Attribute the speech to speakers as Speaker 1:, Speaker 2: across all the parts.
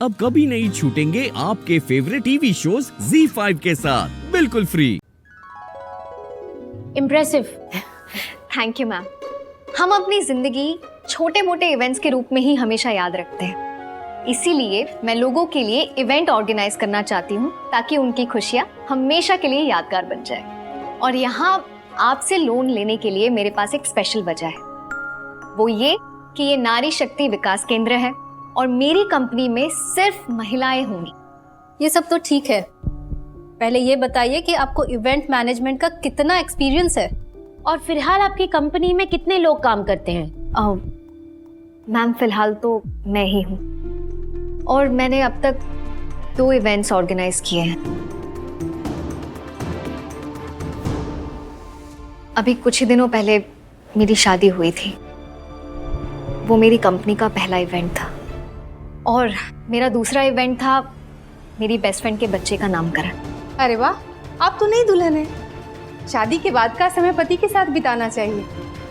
Speaker 1: अब कभी नहीं छूटेंगे आपके फेवरेट टीवी शोज ZEE5 के साथ बिल्कुल free.
Speaker 2: Impressive.
Speaker 3: Thank you ma'am. हम अपनी जिंदगी छोटे मोटे इवेंट्स के रूप में ही हमेशा याद रखते हैं, इसीलिए मैं लोगों के लिए इवेंट ऑर्गेनाइज करना चाहती हूँ ताकि उनकी खुशियाँ हमेशा के लिए यादगार बन जाए। और यहाँ आपसे लोन लेने के लिए मेरे पास एक स्पेशल वजह है, वो ये कि ये नारी शक्ति विकास केंद्र है और मेरी कंपनी में सिर्फ महिलाएं होंगी।
Speaker 2: ये सब तो ठीक है, पहले ये बताइए कि आपको इवेंट मैनेजमेंट का कितना एक्सपीरियंस है और फिलहाल आपकी कंपनी में कितने लोग काम करते हैं?
Speaker 3: मैम फिलहाल तो मैं ही हूँ और मैंने अब तक 2 इवेंट्स ऑर्गेनाइज किए हैं। अभी कुछ ही दिनों पहले मेरी शादी हुई थी, वो मेरी कंपनी का पहला इवेंट था। और मेरा दूसरा इवेंट था मेरी बेस्ट फ्रेंड के बच्चे का नामकरण।
Speaker 4: अरे वाह, आप तो नई दुल्हन है। शादी के बाद का समय पति के साथ बिताना चाहिए,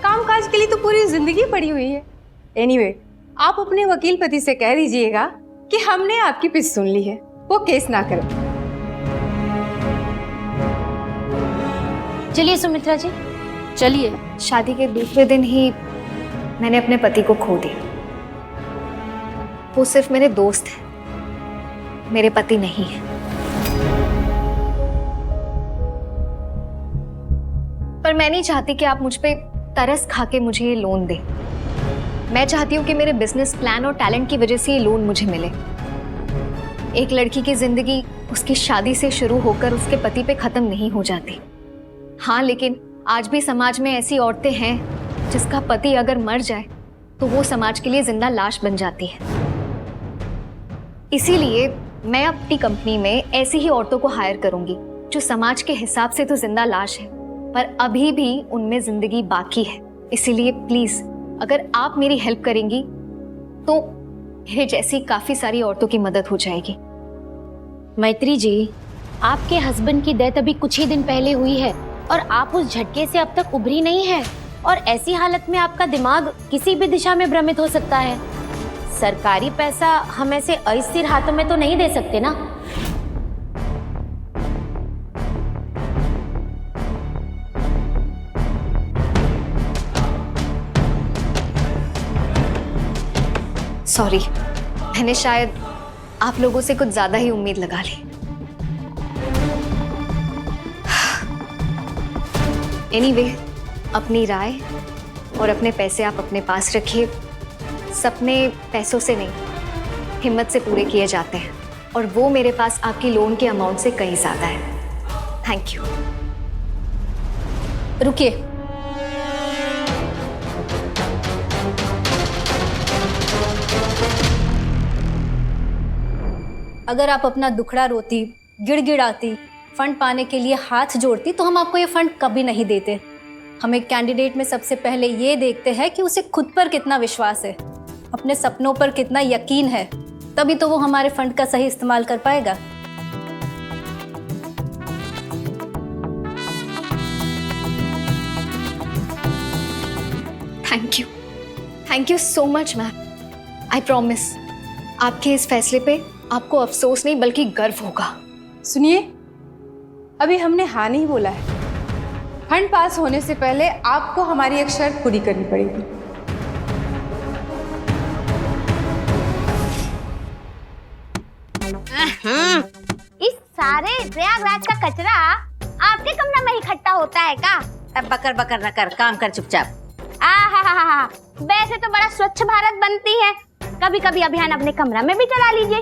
Speaker 4: कामकाज के लिए तो पूरी जिंदगी पड़ी हुई है। एनीवे, आप अपने वकील पति से कह दीजिएगा कि हमने आपकी पिच सुन ली है, वो केस ना करें।
Speaker 2: चलिए सुमित्रा जी, चलिए।
Speaker 3: शादी के दूसरे दिन ही मैंने अपने पति को खो दिया। वो सिर्फ मेरे दोस्त हैं, मेरे पति नहीं है। पर मैं नहीं चाहती कि आप मुझ पे तरस खा के मुझे ये लोन दें। मैं चाहती हूँ कि मेरे बिजनेस प्लान और टैलेंट की वजह से ये लोन मुझे मिले। एक लड़की की जिंदगी उसकी शादी से शुरू होकर उसके पति पे खत्म नहीं हो जाती। हाँ, लेकिन आज भी समाज में ऐसी औरतें हैं जिसका पति अगर मर जाए तो वो समाज के लिए जिंदा लाश बन जाती है। इसीलिए मैं अपनी कंपनी में ऐसी ही औरतों को हायर करूंगी जो समाज के हिसाब से तो जिंदा लाश है, पर अभी भी उनमें जिंदगी बाकी है। इसीलिए प्लीज अगर आप मेरी हेल्प करेंगी तो मेरे जैसी काफी सारी औरतों की मदद हो जाएगी।
Speaker 2: मैत्री जी, आपके हस्बैंड की डेथ अभी कुछ ही दिन पहले हुई है और आप उस झटके से अब तक उभरी नहीं है, और ऐसी हालत में आपका दिमाग किसी भी दिशा में भ्रमित हो सकता है। सरकारी पैसा हम ऐसे अस्थिर हाथों में तो नहीं दे सकते ना।
Speaker 3: सॉरी, मैंने शायद आप लोगों से कुछ ज्यादा ही उम्मीद लगा ली। एनीवे, अपनी राय और अपने पैसे आप अपने पास रखिए। सपने पैसों से नहीं, हिम्मत से पूरे किए जाते हैं, और वो मेरे पास आपकी लोन के अमाउंट से कहीं ज्यादा है। Thank you.
Speaker 2: रुकिए, अगर आप अपना दुखड़ा रोती, गिड़गिड़ाती, फंड पाने के लिए हाथ जोड़ती तो हम आपको ये फंड कभी नहीं देते। हम एक कैंडिडेट में सबसे पहले ये देखते हैं कि उसे खुद पर कितना विश्वास है, अपने सपनों पर कितना यकीन है, तभी तो वो हमारे फंड का सही इस्तेमाल कर पाएगा।
Speaker 3: Thank you so much ma'am. I promise आपके इस फैसले पे आपको अफसोस नहीं बल्कि गर्व होगा।
Speaker 4: सुनिए, अभी हमने हाँ नहीं बोला है। फंड पास होने से पहले आपको हमारी एक शर्त पूरी करनी पड़ेगी।
Speaker 5: इस सारे प्रयागराज का कचरा आपके कमरे में इकट्ठा होता है का?
Speaker 6: अब बकर बकर न कर, काम कर चुपचाप।
Speaker 5: आहा, वैसे तो बड़ा स्वच्छ भारत बनती है, कभी कभी अभियान अपने कमरा में भी चला लीजिए।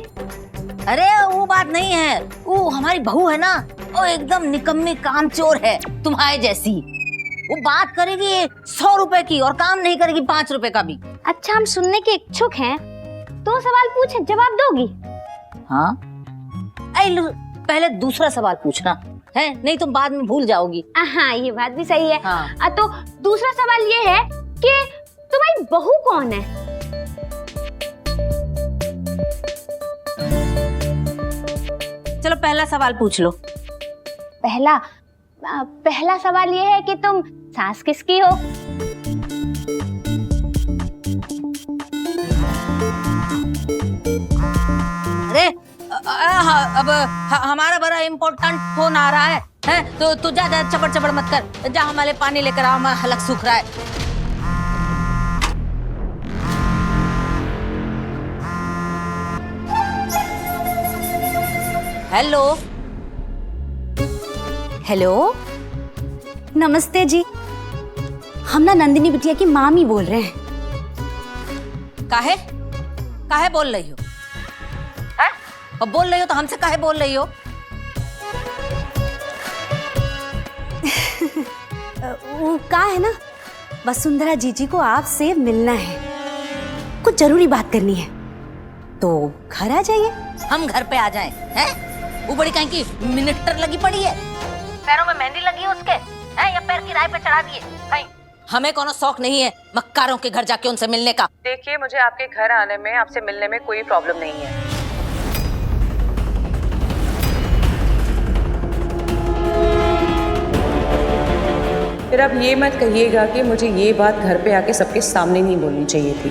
Speaker 6: अरे वो बात नहीं है, वो हमारी बहू है ना, वो एकदम निकम्मी कामचोर है तुम्हारे जैसी। वो बात करेगी 100 रुपए की और काम नहीं करेगी 5 रुपए का भी।
Speaker 5: अच्छा, हम सुनने के इच्छुक हैं, 2 सवाल पूछे, जवाब दोगी?
Speaker 6: हाँ, पहले दूसरा सवाल पूछना है, नहीं तुम बाद में भूल जाओगी।
Speaker 5: हाँ, ये बात भी सही है।
Speaker 6: हाँ।
Speaker 5: तो दूसरा सवाल ये है कि तुम्हारी बहू कौन है?
Speaker 6: चलो पहला सवाल पूछ लो।
Speaker 5: पहला सवाल ये है कि तुम सास किसकी हो?
Speaker 6: हाँ, अब हमारा बड़ा इम्पोर्टेंट फोन आ रहा है, तो तू जा जा, चपड़ चपड़ मत कर, जा हमारे पानी लेकर आ, हमारा हलक सूख रहा है। हेलो
Speaker 7: हेलो, नमस्ते जी। हम ना नंदिनी बिटिया की मामी बोल रहे हैं।
Speaker 6: काहे काहे बोल रही हो? हैं? अब बोल रही हो तो हमसे काहे बोल रही हो?
Speaker 7: वो का है ना, वसुंधरा जीजी को आपसे मिलना है, कुछ जरूरी बात करनी है, तो घर आ जाइए।
Speaker 6: हम घर पे आ जाएं, हैं? वो बड़ी कहीं की मिनिस्टर लगी पड़ी है, पैरों में मेहंदी लगी है उसके, हैं? या पैर की राय पे चढ़ा दिए कहीं? हमें कोनो शौक नहीं है मक्कारों के घर जाके उनसे मिलने का।
Speaker 8: देखिए, मुझे आपके घर आने में, आपसे मिलने में कोई प्रॉब्लम नहीं है। फिर अब ये मत कहिएगा कि मुझे ये बात घर पे आके सबके सामने नहीं बोलनी चाहिए थी।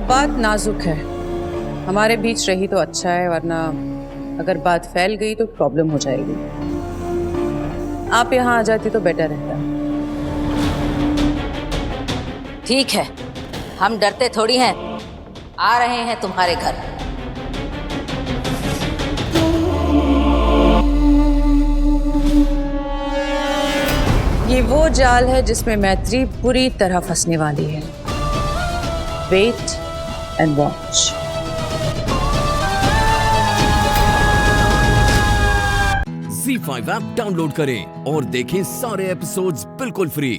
Speaker 8: बात नाजुक है, हमारे बीच रही तो अच्छा है, वरना अगर बात फैल गई तो प्रॉब्लम हो जाएगी। आप यहाँ आ जाती तो बेटर रहता।
Speaker 6: ठीक है, हम डरते थोड़ी हैं, आ रहे हैं तुम्हारे घर।
Speaker 8: ये वो जाल है जिसमें मैत्री बुरी तरह फंसने वाली है। Wait and watch.
Speaker 1: ZEE5 app download करें और देखें सारे एपिसोड्स बिल्कुल फ्री।